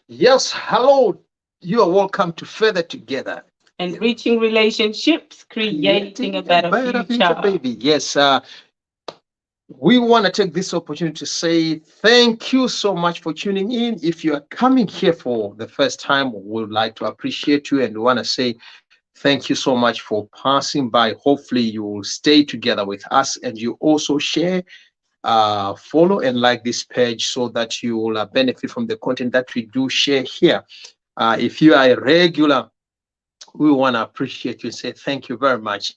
Yes, hello. You are welcome to Further Together. Enriching relationships, creating Creating a a better better future, future. baby. Yes, we want to take this opportunity to say thank you so much for tuning in. If you are coming here for the first time, we would like to appreciate you and we want to say thank you so much for passing by. Hopefully, you will stay together with us and you also share, follow, and like this page so that you will benefit from the content that we do share here. If you are a regular, we want to appreciate you and say thank you very much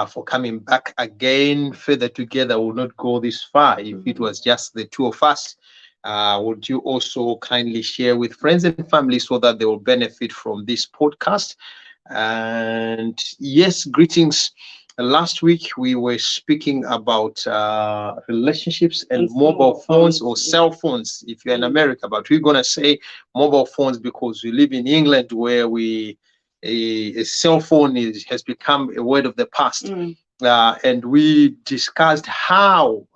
for coming back again. Further Together will not go this far if it was just the two of us. Would you also kindly share with friends and family so that they will benefit from this podcast? And yes, greetings. Last week we were speaking about relationships and And mobile mobile phones or phones. cell Yes. phones if you're in America, but we're going to say mobile phones because we live in England where a cell phone has become a word of the past. Mm. And we discussed how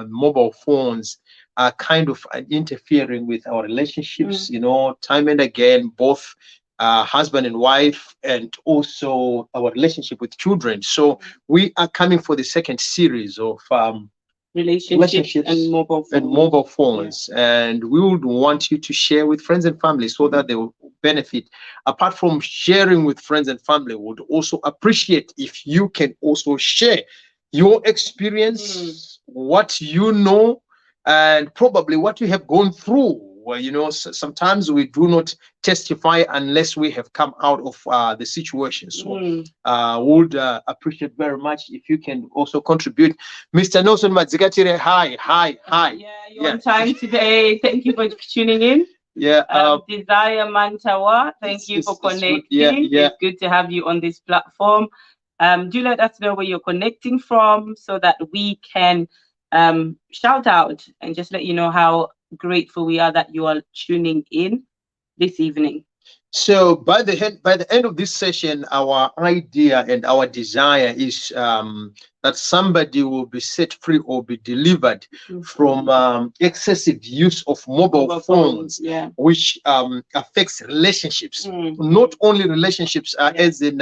mobile phones are kind of interfering with our relationships, Mm. time and again, both husband and wife, and also our relationship with children. So we are coming for the second series of Relationships and relationships mobile and phones. mobile Yeah. phones, and we would want you to share with friends and family so that they will benefit. Apart from sharing with friends and family, we would also appreciate if you can also share your Mm. experience, what you know, and probably what you have gone through. Well, sometimes we do not testify unless we have come out of the situation. So Mm. would appreciate very much if you can also contribute. Mr. Nelson Madzikatire, hi, hi, hi. Yeah, you're Yeah, on time today. Thank you for tuning in. yeah. Desire Mantawa, thank you for It's good. Yeah, connecting. yeah. It's good to have you on this platform. Do let us know where you're connecting from so that we can shout out and just let you know how grateful we are that you are tuning in this evening. So by the end of this session, our idea and our desire is that somebody will be set free or be delivered from excessive use of mobile Mobile phones, phones, yeah. which affects relationships. Mm. Not only relationships Yeah. as in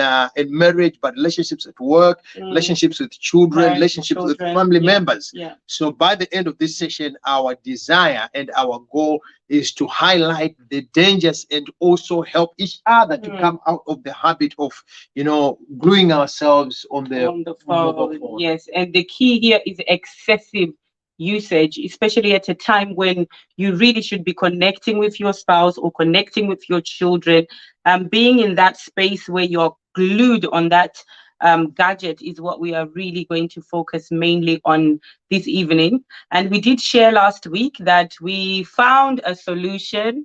marriage, but relationships at work, Mm. relationships with children, Parents, relationships with children, family yeah, members. yeah. So by the end of this session, our desire and our goal is to highlight the dangers and also help each other to come out of the habit of, gluing ourselves on the On the mobile phone. phone. Yes, and the key here is excessive usage, especially at a time when you really should be connecting with your spouse or connecting with your children. Being in that space where you're glued on that gadget is what we are really going to focus mainly on this evening. And we did share last week that we found a solution,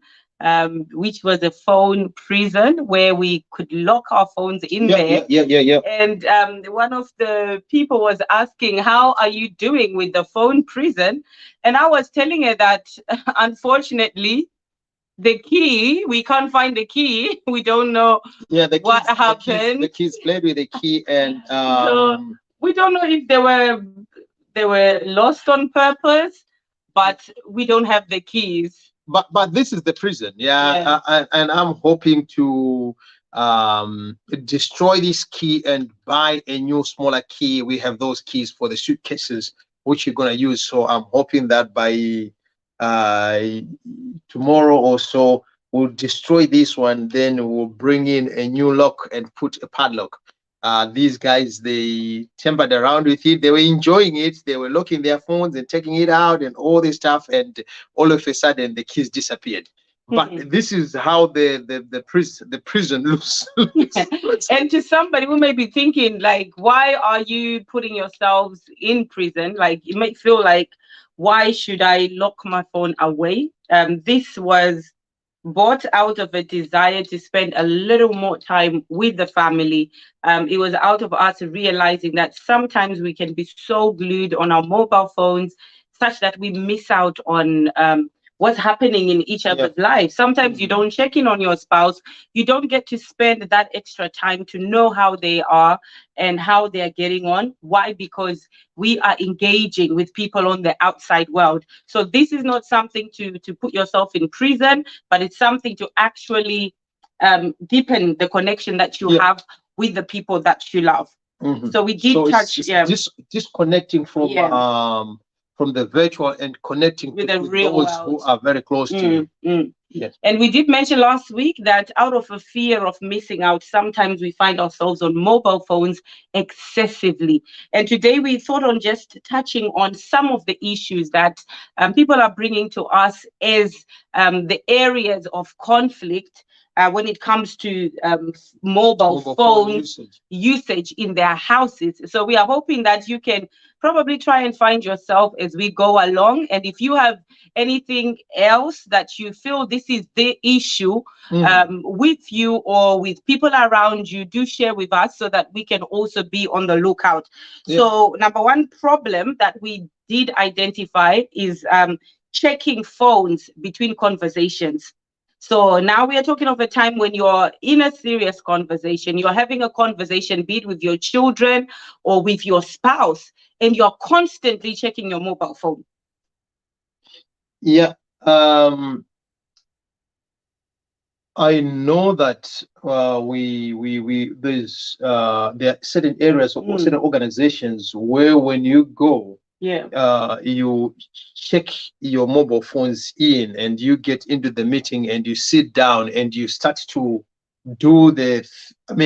which was a phone prison where we could lock our phones in Yeah, there. yeah, yeah, yeah, yeah. And one of the people was asking, how are you doing with the phone prison? And I was telling her that unfortunately, the key, we can't find the key. We don't know Yeah, what the happened. kids played with the key, and So we don't know if they were lost on purpose, but we don't have the keys. but this is the prison, yeah. Yeah. And I'm hoping to destroy this key and buy a new smaller key. We have those keys for the suitcases which you're going to use, so I'm hoping that by uh tomorrow or so we'll destroy this one, then we'll bring in a new lock and put a padlock. These guys, they tempered around with it, they were enjoying it, they were locking their phones and taking it out and all this stuff, and all of a sudden the keys disappeared. But this is how the prison looks. And to somebody who may be thinking, like, why are you putting yourselves in prison? Like, it may feel like, why should I lock my phone away? This was bought out of a desire to spend a little more time with the family. It was out of us realizing that sometimes we can be so glued on our mobile phones such that we miss out on what's happening in each other's life. Sometimes you don't check in on your spouse. You don't get to spend that extra time to know how they are and how they are getting on. Why? Because we are engaging with people on the outside world. So this is not something to put yourself in prison, but it's something to actually deepen the connection that you have with the people that you love. So we did touch, disconnecting from the virtual and connecting with the with real those world who are very close to you. Yes. And we did mention last week that out of a fear of missing out, sometimes we find ourselves on mobile phones excessively. And today we thought on just touching on some of the issues that people are bringing to us as the areas of conflict when it comes to mobile phone usage in their houses. So we are hoping that you can probably try and find yourself as we go along. And if you have anything else that you feel this is the issue with you or with people around you, do share with us so that we can also be on the lookout. So number one problem that we did identify is checking phones between conversations. So now we are talking of a time when you're in a serious conversation, you're having a conversation, be it with your children or with your spouse, and you're constantly checking your mobile phone. Yeah. I know that there are certain areas or certain organizations where when you go, you check your mobile phones in and you get into the meeting and you sit down and you start to do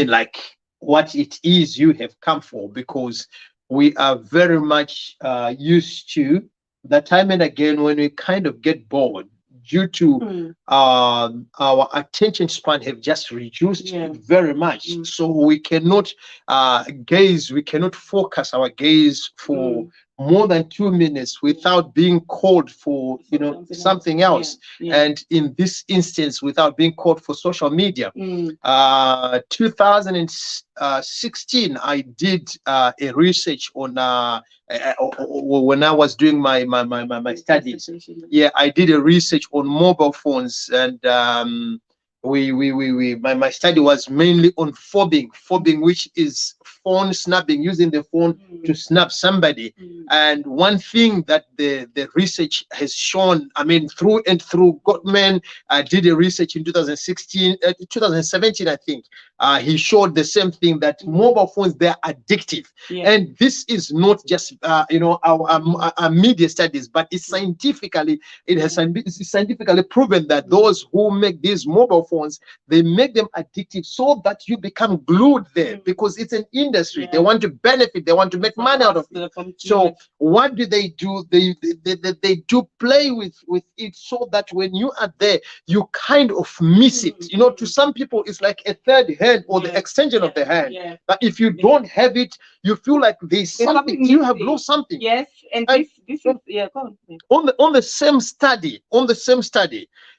like what it is you have come for, because we are very much used to that time and again when we kind of get bored due to our attention span have just reduced very much. So we cannot we cannot focus our gaze for more than 2 minutes without being called for something else. And in this instance, without being called for social media. 2016, I did a research on when I was doing my studies. I did a research on mobile phones, and my study was mainly on fobbing, which is phone snapping, using the phone to snap somebody. And one thing that the research has shown, through and through, Gottman did a research in 2017, I think. He showed the same thing, that mobile phones, they're addictive. And this is not just our media studies, but it's scientifically proven that those who make these mobile phones, they make them addictive so that you become glued there, because it's an industry. They want to benefit, they want to make money out of it. So what do? They do play with it, so that when you are there, you kind of miss it. To some people it's like a third hand or the extension of the hand. But if you don't have it, you feel like there's something, you have lost something. Yes. And this is go on. On the same study,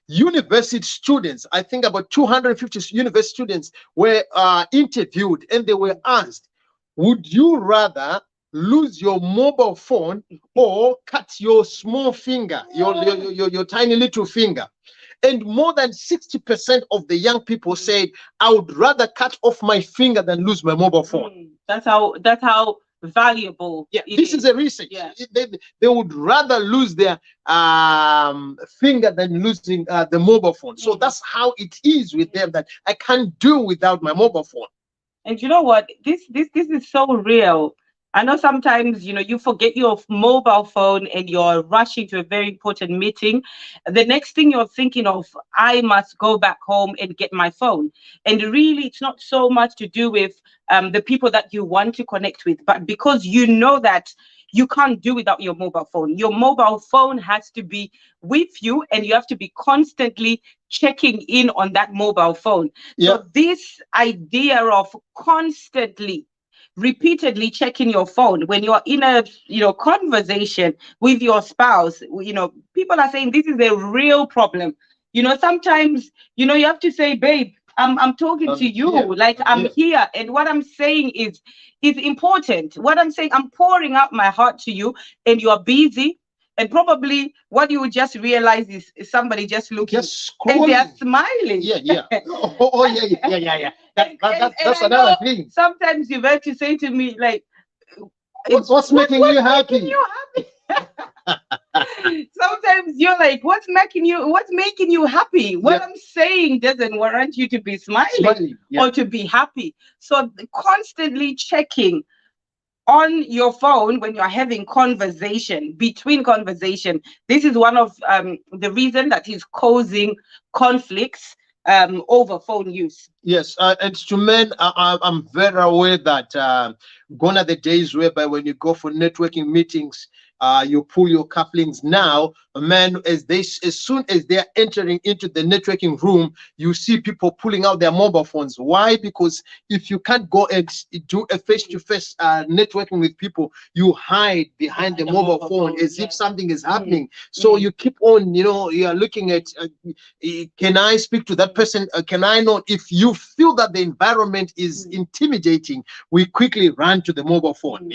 university students, I think about 250 university students were interviewed, and they were asked, would you rather lose your mobile phone or cut your small finger, your tiny little finger? And more than 60% of the young people said, I would rather cut off my finger than lose my mobile phone. That's how valuable. This is a research. They would rather lose their finger than losing the mobile phone. So that's how it is with them, that I can't do without my mobile phone. And you know what? This is so real. I know sometimes, you forget your mobile phone and you're rushing to a very important meeting. The next thing you're thinking of, I must go back home and get my phone. And really, it's not so much to do with the people that you want to connect with, but because you know that you can't do without your mobile phone. Your mobile phone has to be with you, and you have to be constantly checking in on that mobile phone. So this idea of constantly, repeatedly checking your phone when you're in a conversation with your spouse, people are saying this is a real problem. Sometimes you have to say, babe, I'm talking to you, I'm here, and what I'm saying is important. What I'm saying, I'm pouring out my heart to you, and you're busy. And probably what you would just realize is somebody just looking, just and they are scrolling. smiling. Yeah, yeah. Oh, yeah, yeah, yeah, yeah, yeah. That's I another know thing. sometimes you've had to say to me, like, What's making you happy? making you happy? Sometimes you're like, what's making you happy? What Yeah, I'm saying doesn't warrant you to be smiling smiling. Yeah. or to be happy. So constantly checking on your phone when you're having conversation, between conversation, this is one of the reason that is causing conflicts over phone use. Yes, and to men, I'm very aware that gone are the days whereby when you go for networking meetings, you pull your couplings. Now, men, as soon as they are entering into the networking room, you see people pulling out their mobile phones. Why? Because if you can't go and do a face-to-face networking with people, you hide behind the mobile phone as if something is happening. So you keep on, you are looking at. Can I speak to that person? Can I not? If you feel that the environment is intimidating, we quickly run to the mobile phone.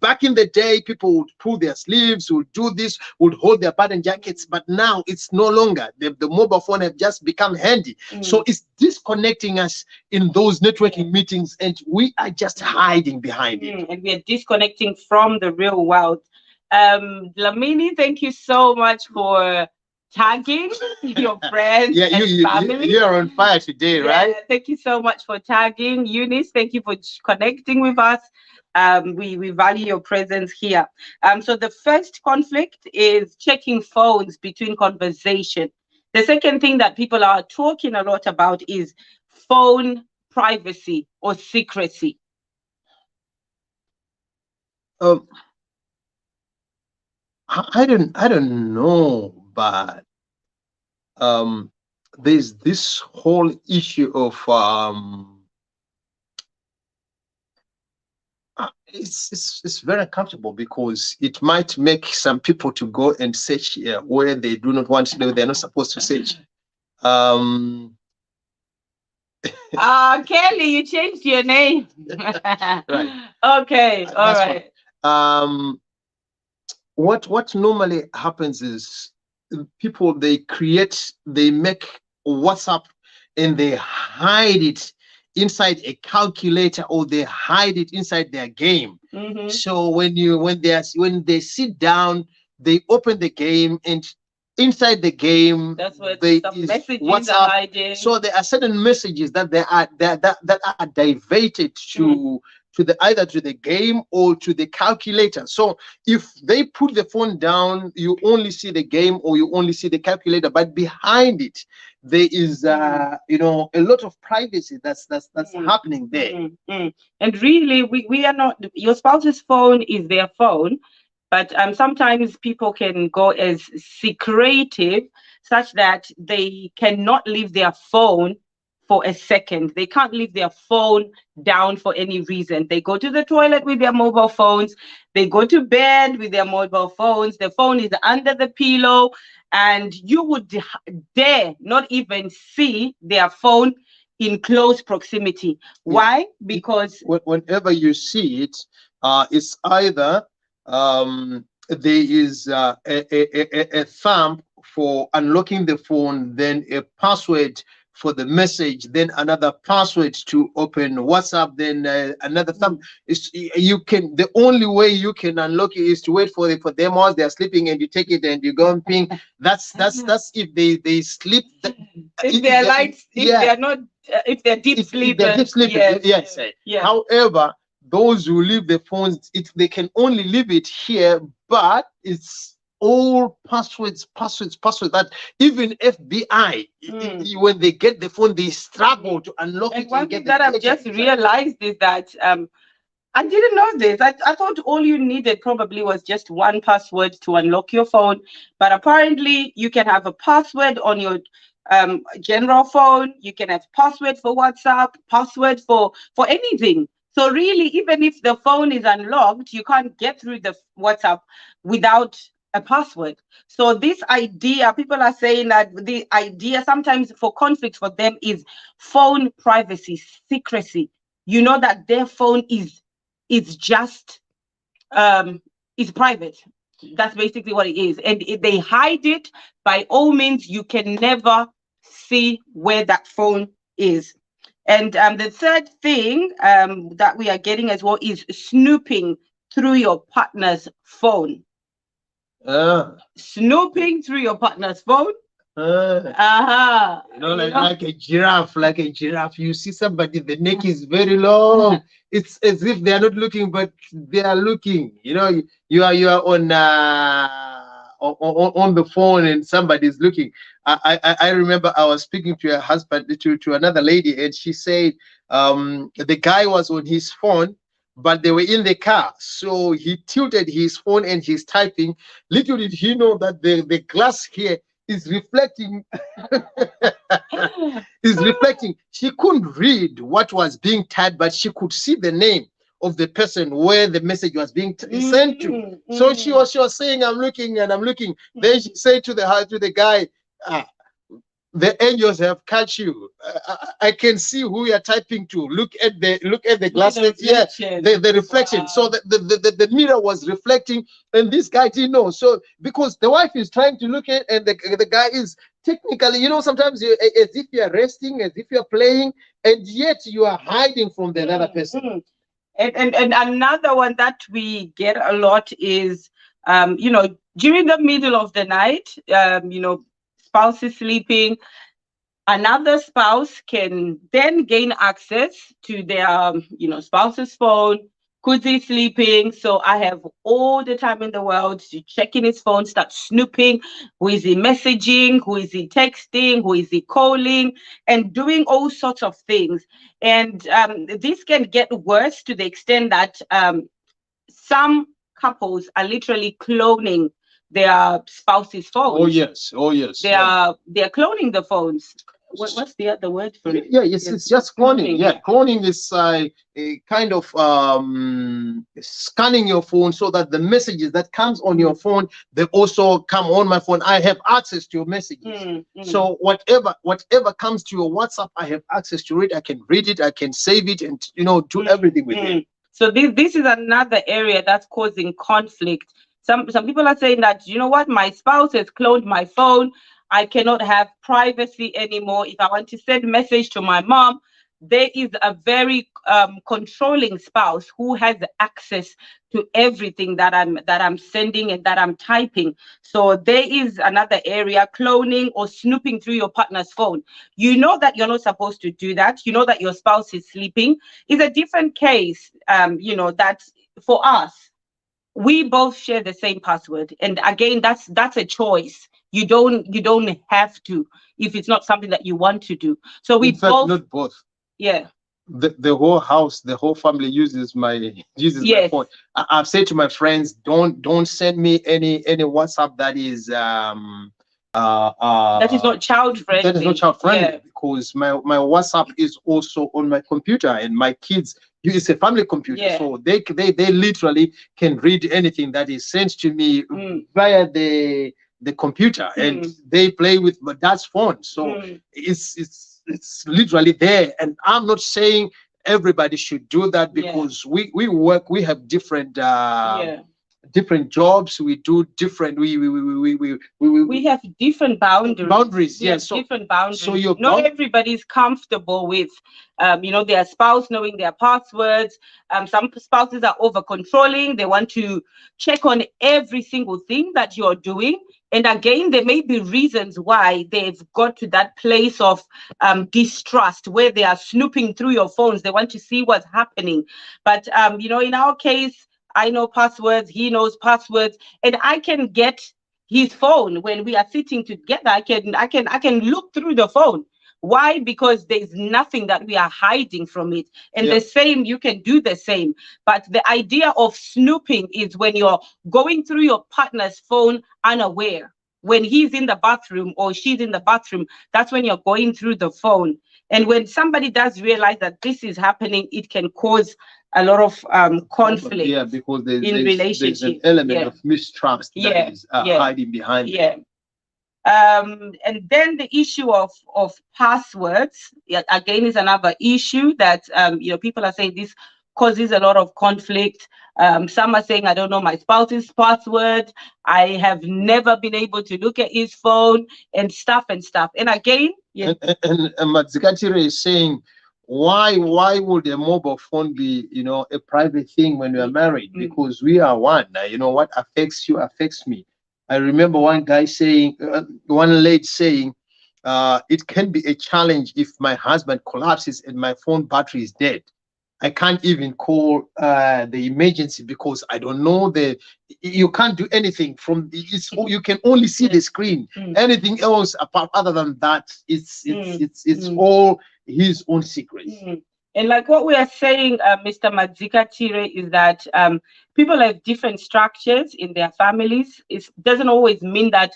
Back in the day, people would pull their sleeves, would do this, would hold their button jackets, but now it's no longer. The mobile phone have just become handy. So it's disconnecting us in those networking meetings, and we are just hiding behind it. And we are disconnecting from the real world. Lamini, thank you so much for tagging your friends Yeah, and family. you're on fire today, right? Yeah, thank you so much for tagging. Eunice, thank you for connecting with us. We value your presence here. So the first conflict is checking phones between conversation. The second thing that people are talking a lot about is phone privacy or secrecy. Um, I don't know, but um, there's this whole issue of it's very uncomfortable because it might make some people to go and search where they do not want to know, they're not supposed to search. Um, Kelly, you changed your name. right. Okay, all That's fine. right. What normally happens is people they make WhatsApp and they hide it inside a calculator or they hide it inside their game. So when they sit down, they open the game and inside the game That's where they some is messages are WhatsApp. hiding. So there are certain messages that they are that are diverted to the either to the game or to the calculator. So if they put the phone down, you only see the game or you only see the calculator, but behind it there is a lot of privacy that's happening there. And really, we are not, your spouse's phone is their phone, but sometimes people can go as secretive such that they cannot leave their phone for a second. They can't leave their phone down for any reason. They go to the toilet with their mobile phones. They go to bed with their mobile phones. The phone is under the pillow, and you would dare not even see their phone in close proximity. Why? Because Whenever you see it, it's either there is a thumb for unlocking the phone, then a password for the message, then another password to open WhatsApp, then another thumb. The only way you can unlock it is to wait for them while they're sleeping, and you take it and you go and ping. That's if they sleep. If they're lights, if they're not, if they're deep If they're deep sleepers, sleeping, yes. yeah. However, those who leave the phones, they can only leave it here, but it's all passwords that even FBI, when they get the phone, they struggle to unlock And it one and thing get the that I've data just inside. realized is that I didn't know this. I thought all you needed probably was just one password to unlock your phone. But apparently, you can have a password on your general phone. You can have password for WhatsApp, password for anything. So really, even if the phone is unlocked, you can't get through the WhatsApp without a password. So this idea, people are saying that the idea sometimes for conflict for them is phone privacy, secrecy. You know that their phone is just is private. That's basically what it is. And if they hide it, by all means, you can never see where that phone is. And the third thing that we are getting as well is snooping through your partner's phone. Snooping through your partner's phone. Like a giraffe, like a giraffe. You see somebody, the neck is very long. It's as if they are not looking, but they are looking. You are on the phone and somebody is looking. I remember I was speaking to a husband, to another lady, and she said the guy was on his phone, but they were in the car, so he tilted his phone and he's typing. Little did he know that the glass here is reflecting. Is reflecting. She couldn't read what was being typed, but she could see the name of the person where the message was being sent to. So she was saying, "I'm looking and I'm looking." Then she said to the guy, "Ah, the angels have catch you. I can see who you're typing to. Look at the glasses. Yeah, the reflection. Wow. So the mirror was reflecting, and this guy didn't know. So because the wife is trying to look at, and the guy is technically, sometimes as if you're resting, as if you're playing, and yet you are hiding from the other person. And another one that we get a lot is, during the middle of the night, spouse is sleeping, another spouse can then gain access to their, spouse's phone. Kudzie sleeping, so I have all the time in the world to check in his phone, start snooping. Who is he messaging? Who is he texting? Who is he calling? And doing all sorts of things. And this can get worse to the extent that some couples are literally cloning their spouse's phones. Oh yes. They're cloning the phones. What's the other word for it? Yeah, yes, it's just cloning. Yeah, cloning is a kind of scanning your phone so that the messages that comes on your phone, they also come on my phone. I have access to your messages. So whatever comes to your WhatsApp, I have access to it. I can read it, I can save it, and do everything with it. So this is another area that's causing conflict. Some people are saying that, you know what, my spouse has cloned my phone. I cannot have privacy anymore. If I want to send a message to my mom, there is a very controlling spouse who has access to everything that I'm sending and that I'm typing. So there is another area, cloning or snooping through your partner's phone. You know that you're not supposed to do that. You know that your spouse is sleeping. It's a different case, that for us, we both share the same password. And again, that's a choice. You don't have to if it's not something that you want to do. So we both, not both. Yeah. The whole house, the whole family uses my phone. I've said to my friends, don't send me any WhatsApp that is that is not child friendly. That is not child friendly, because my WhatsApp is also on my computer, and my kids use a family computer, so they literally can read anything that is sent to me via the computer, and they play with my dad's phone. So it's literally there. And I'm not saying everybody should do that, because we have different different jobs, we do different, we have different boundaries. Yes, so different boundaries. So you're not everybody's comfortable with their spouse knowing their passwords. Some spouses are over controlling. They want to check on every single thing that you're doing. And again, there may be reasons why they've got to that place of distrust, where they are snooping through your phones. They want to see what's happening. But in our case, I know passwords, he knows passwords, and I can get his phone when we are sitting together. I can look through the phone. Why? Because there's nothing that we are hiding from it. And the same, you can do the same. But the idea of snooping is when you're going through your partner's phone unaware. When he's in the bathroom or she's in the bathroom, that's when you're going through the phone. And when somebody does realize that this is happening, it can cause a lot of conflict. Yeah, because there's an element of mistrust that is hiding behind it. And then the issue of passwords, again, is another issue that people are saying this causes a lot of conflict. Some are saying, I don't know my spouse's password. I have never been able to look at his phone and stuff and stuff. And again, yeah. And Mazikatire is saying, why would a mobile phone be, a private thing when we are married? Because we are one. What affects you affects me. I remember one guy saying, one lady saying, it can be a challenge if my husband collapses and my phone battery is dead. I can't even call the emergency because I don't know you can't do anything from you can only see the screen. Anything else apart other than that, it's all his own secrets. And like what we are saying, Mr. Madzika Tire, is that people have different structures in their families. It doesn't always mean that,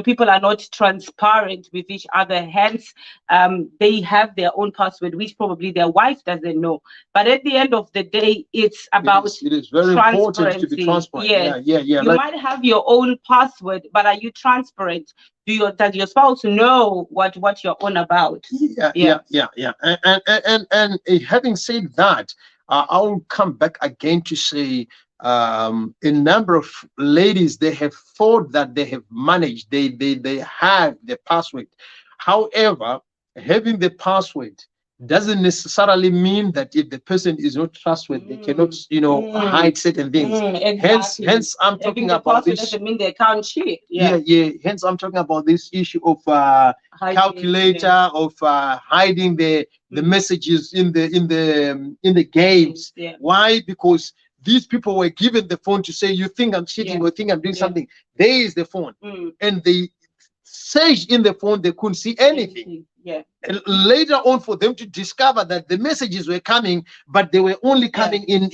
people are not transparent with each other. Hence, they have their own password, which probably their wife doesn't know. But at the end of the day, it's about it is very important to be transparent. Yes. Yeah. You might have your own password, but are you transparent? Does your spouse know what you're on about? Yeah. And having said that, I'll come back again to say a number of ladies, they have thought that they have managed, they have the password. However, having the password doesn't necessarily mean that if the person is not trustworthy, they cannot, hide certain things. Exactly. Hence, I'm talking about this. Doesn't mean they can't cheat. Yeah. Hence, I'm talking about this issue of calculator, of hiding the messages in the games. Why? Because these people were given the phone to say, you think I'm cheating or think I'm doing something. There is the phone, and they searched in the phone, they couldn't see anything. And later on, for them to discover that the messages were coming, but they were only coming in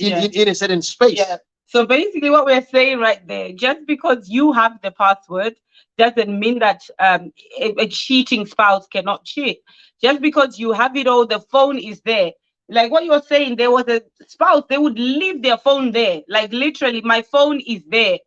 a certain space. So basically what we're saying right there, just because you have the password doesn't mean that a cheating spouse cannot cheat. Just because you have it all, the phone is there. Like what you're saying, there was a spouse, they would leave their phone there. Like literally, my phone is there.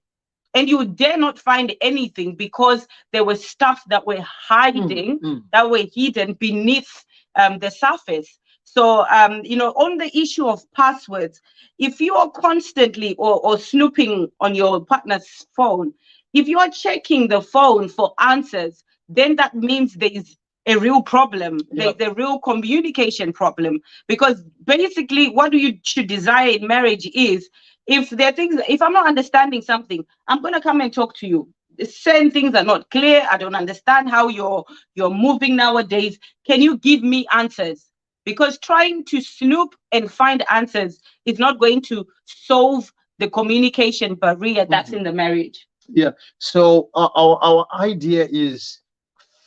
And you dare not find anything because there was stuff that were hiding, that were hidden beneath the surface. So, on the issue of passwords, if you are constantly or snooping on your partner's phone, if you are checking the phone for answers, then that means there is a real problem. There's a real communication problem. Because basically what you should desire in marriage is, if there are things, if I'm not understanding something, I'm going to come and talk to you. Certain things are not clear. I don't understand how you're moving nowadays. Can you give me answers? Because trying to snoop and find answers is not going to solve the communication barrier that's in the marriage. Yeah. So our idea is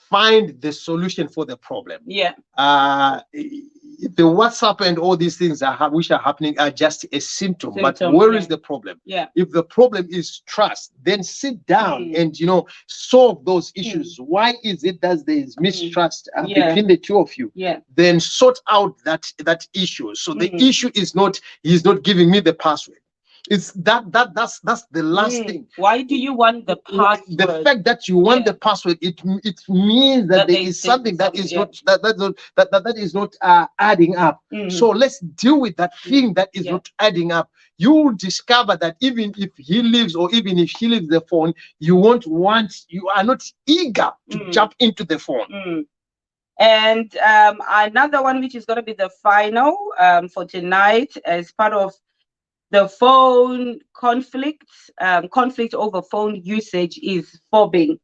find the solution for the problem. The WhatsApp and all these things which are happening are just a symptom. But where is the problem? If the problem is trust, then sit down and solve those issues. Why is it that there is mistrust between the two of you? Then sort out that issue. So the issue is not he's not giving me the password. It's that's the last thing. Why do you want the password? The fact that you want the password, it means that there is something that is not that is not adding up. So let's deal with that thing that is not adding up. You will discover that even if he leaves or even if she leaves the phone, you are not eager to jump into the phone. And another one, which is going to be the final for tonight, as part of the phone conflict over phone usage, is fobbing.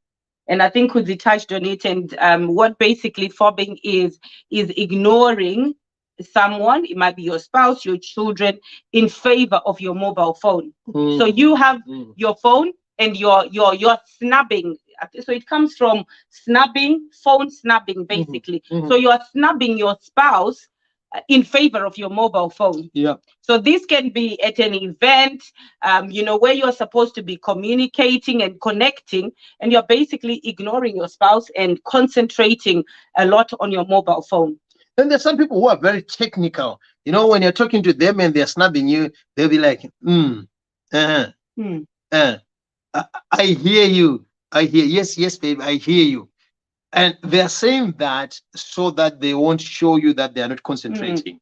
And I think Kudzie touched on it. And what basically fobbing is ignoring someone, it might be your spouse, your children, in favor of your mobile phone. So you have your phone and you're snubbing. So it comes from snubbing, phone snubbing, basically. So you're snubbing your spouse in favor of your mobile phone. So this can be at an event, where you're supposed to be communicating and connecting, and you're basically ignoring your spouse and concentrating a lot on your mobile phone. And there's some people who are very technical. When you're talking to them and they're snubbing you, they'll be like, I hear you. Yes, babe, I hear you. And they're saying that so that they won't show you that they're not concentrating.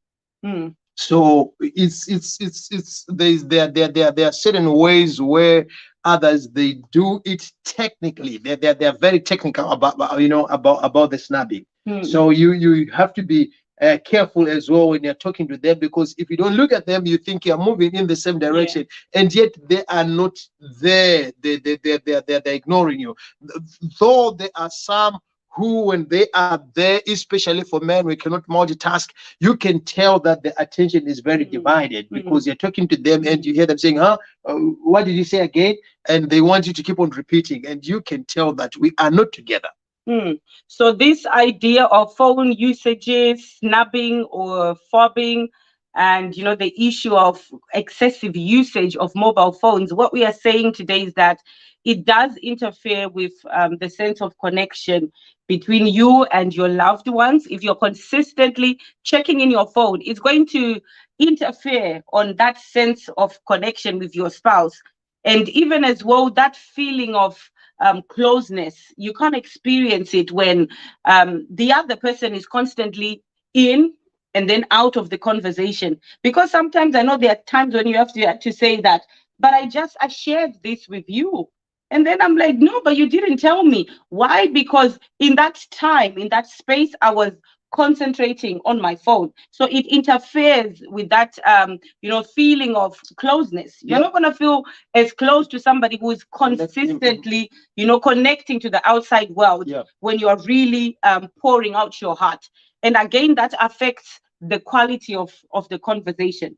So it's there are certain ways where others they do it technically. They're very technical about the snapping. So you have to be careful as well when you're talking to them, because if you don't look at them, you think you're moving in the same direction, and yet they are not there. They're ignoring you. Though there are some who, when they are there, especially for men, we cannot multitask. You can tell that the attention is very divided, because you're talking to them and you hear them saying, huh, what did you say again? And they want you to keep on repeating, and you can tell that we are not together. So this idea of phone usages, snubbing or fobbing, and the issue of excessive usage of mobile phones, what we are saying today is that it does interfere with the sense of connection between you and your loved ones. If you're consistently checking in your phone, it's going to interfere on that sense of connection with your spouse. And even as well, that feeling of closeness, you can't experience it when the other person is constantly in and then out of the conversation. Because sometimes I know there are times when you have to say that, but I shared this with you. And then I'm like, no, but you didn't tell me. Why? Because in that time, in that space, I was concentrating on my phone. So it interferes with that feeling of closeness. You're not going to feel as close to somebody who is consistently connecting to the outside world when you are really pouring out your heart. And again, that affects the quality of the conversation.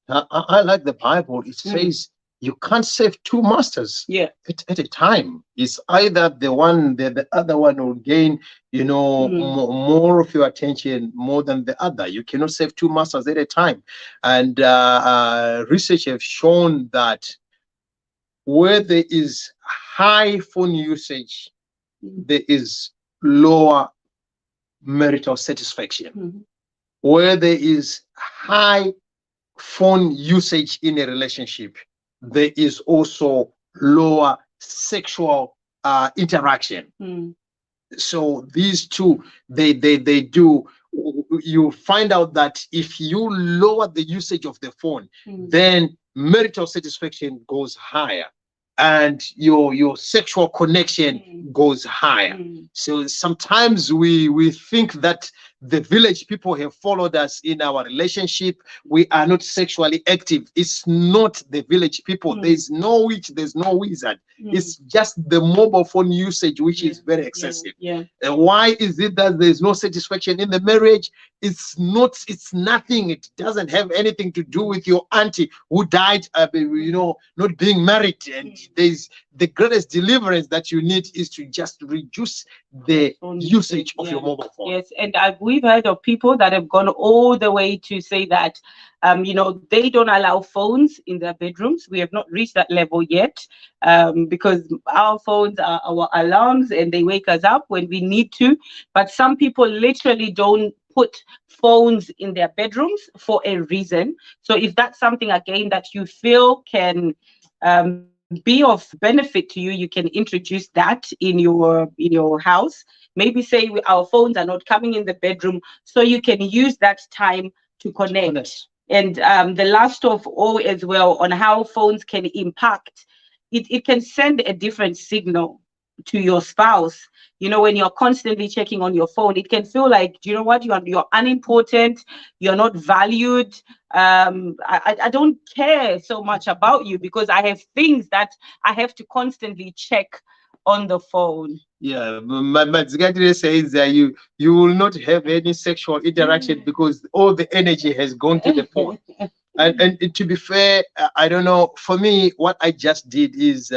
I like the Bible. It says you can't serve two masters at a time. It's either the other one will gain, more of your attention more than the other. You cannot serve two masters at a time. And research have shown that where there is high phone usage, there is lower marital satisfaction. Where there is high phone usage in a relationship, there is also lower sexual interaction. So these two, they do. You find out that if you lower the usage of the phone, then marital satisfaction goes higher, and your sexual connection goes higher. So sometimes we think that the village people have followed us in our relationship. We are not sexually active. It's not the village people. There's no witch, there's no wizard. It's just the mobile phone usage, which is very excessive. And why is it that there's no satisfaction in the marriage? It's nothing. It doesn't have anything to do with your auntie who died, not being married. And there's the greatest deliverance that you need is to just reduce the usage of your mobile phone. Yes, and we've heard of people that have gone all the way to say that, they don't allow phones in their bedrooms. We have not reached that level yet, because our phones are our alarms and they wake us up when we need to. But some people literally don't put phones in their bedrooms for a reason. So if that's something again that you feel can be of benefit to you, you can introduce that in your house. Maybe say our phones are not coming in the bedroom, so you can use that time to connect. And the last of all as well, on how phones can impact, it can send a different signal to your spouse. When you're constantly checking on your phone, it can feel like, you know what, you're unimportant, you're not valued. I don't care so much about you because I have things that I have to constantly check on the phone. Yeah, but Zgadire says that you will not have any sexual interaction because all the energy has gone to the phone. And to be fair, I don't know. For me, what I just did is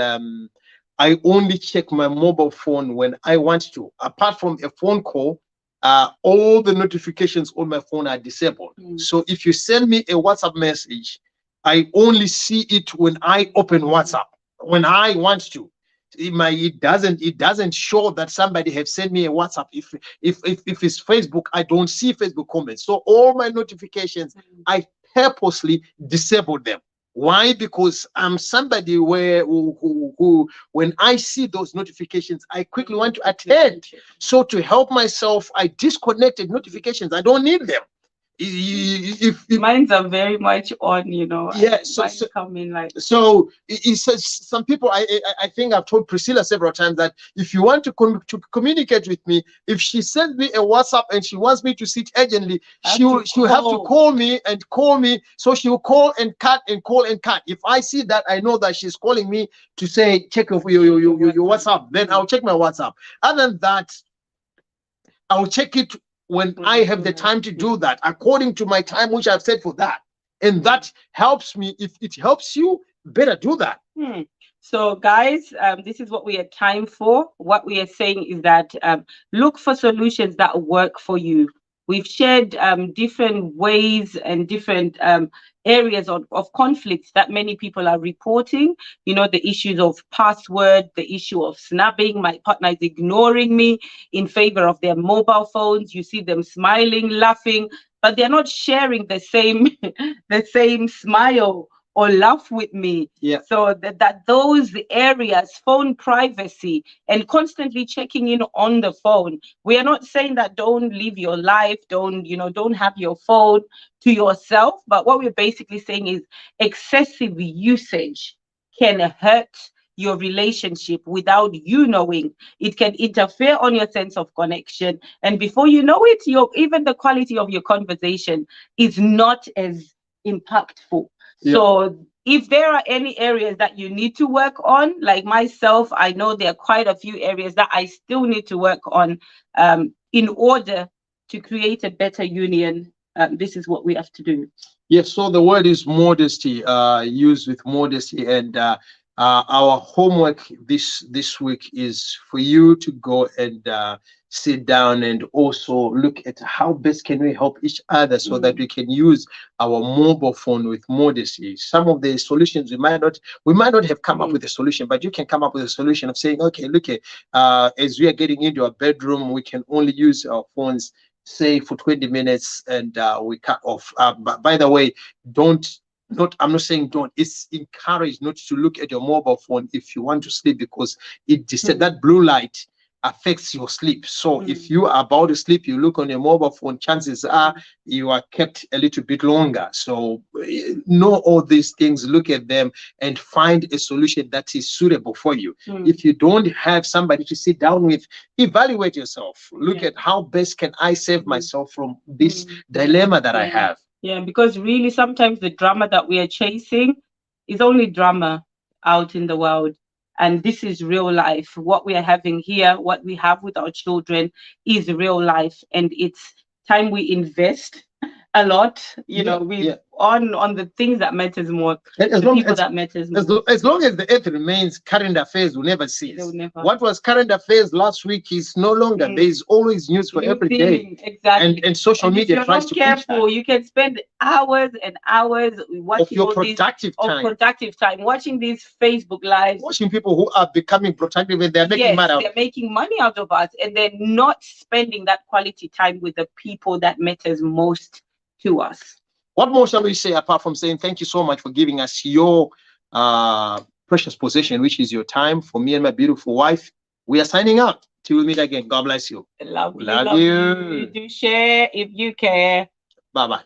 I only check my mobile phone when I want to. Apart from a phone call, all the notifications on my phone are disabled. So if you send me a WhatsApp message, I only see it when I open WhatsApp, when I want to. It doesn't show that somebody have sent me a WhatsApp. If it's Facebook, I don't see Facebook comments. So all my notifications, I purposely disable them. Why? Because I'm somebody who when I see those notifications, I quickly want to attend. So to help myself, I disconnected notifications. I don't need them. if Minds are very much on, you know. yeah, Mine come in like, so it says some people. I think I've told Priscilla several times that if you want to communicate with me, if she sends me a WhatsApp and she wants me to sit urgently, she'll have to call me and call me. So she'll call and cut and call and cut. If I see that, I know that she's calling me to say check your WhatsApp. Then I'll check my WhatsApp. Other than that, I'll check it when I have the time to do that, according to my time which I've set for that. And that helps me. If it helps you, better do that. So guys, this is what we have time for. What we are saying is that look for solutions that work for you. We've shared different ways and different areas of conflicts that many people are reporting. You know, the issues of password, the issue of snapping. My partner is ignoring me in favor of their mobile phones. You see them smiling, laughing, but they're not sharing the same the same smile or laugh with me. Yeah. So that those areas, phone privacy and constantly checking in on the phone. We are not saying that don't live your life, don't have your phone to yourself. But what we're basically saying is excessive usage can hurt your relationship without you knowing. It can interfere on your sense of connection. And before you know it, even the quality of your conversation is not as impactful. Yeah. So if there are any areas that you need to work on, like myself, I know there are quite a few areas that I still need to work on in order to create a better union. This is what we have to do. Yes, so the word is modesty, used with modesty. And our homework this week is for you to go and sit down and also look at how best can we help each other so that we can use our mobile phone with modesty. Some of the solutions we might not have come up with a solution, but you can come up with a solution of saying, okay, look at as we are getting into our bedroom, we can only use our phones say for 20 minutes and we cut off. But by the way, I'm not saying don't. It's encouraged not to look at your mobile phone if you want to sleep, because it that blue light affects your sleep. So if you are about to sleep, you look on your mobile phone, chances are you are kept a little bit longer. So know all these things, look at them and find a solution that is suitable for you. If you don't have somebody to sit down with, evaluate yourself. Look at how best can I save myself from this dilemma that I have. Yeah, because really sometimes the drama that we are chasing is only drama out in the world. And this is real life. What we are having here, what we have with our children is real life. And it's time we invest a lot, on the things that matters more, as long as the earth remains, current affairs will never cease. What was current affairs last week is no longer. There is always news for every day. Exactly. And social media tries to push that. You can spend hours and hours watching of your productive time, watching these Facebook lives, watching people who are becoming productive and they're making money. They're making money out of us, and they're not spending that quality time with the people that matters most to us. What more shall we say apart from saying thank you so much for giving us your precious possession, which is your time? For me and my beautiful wife, we are signing out. Till we meet again. God bless you. Love you. Do share if you care. Bye-bye.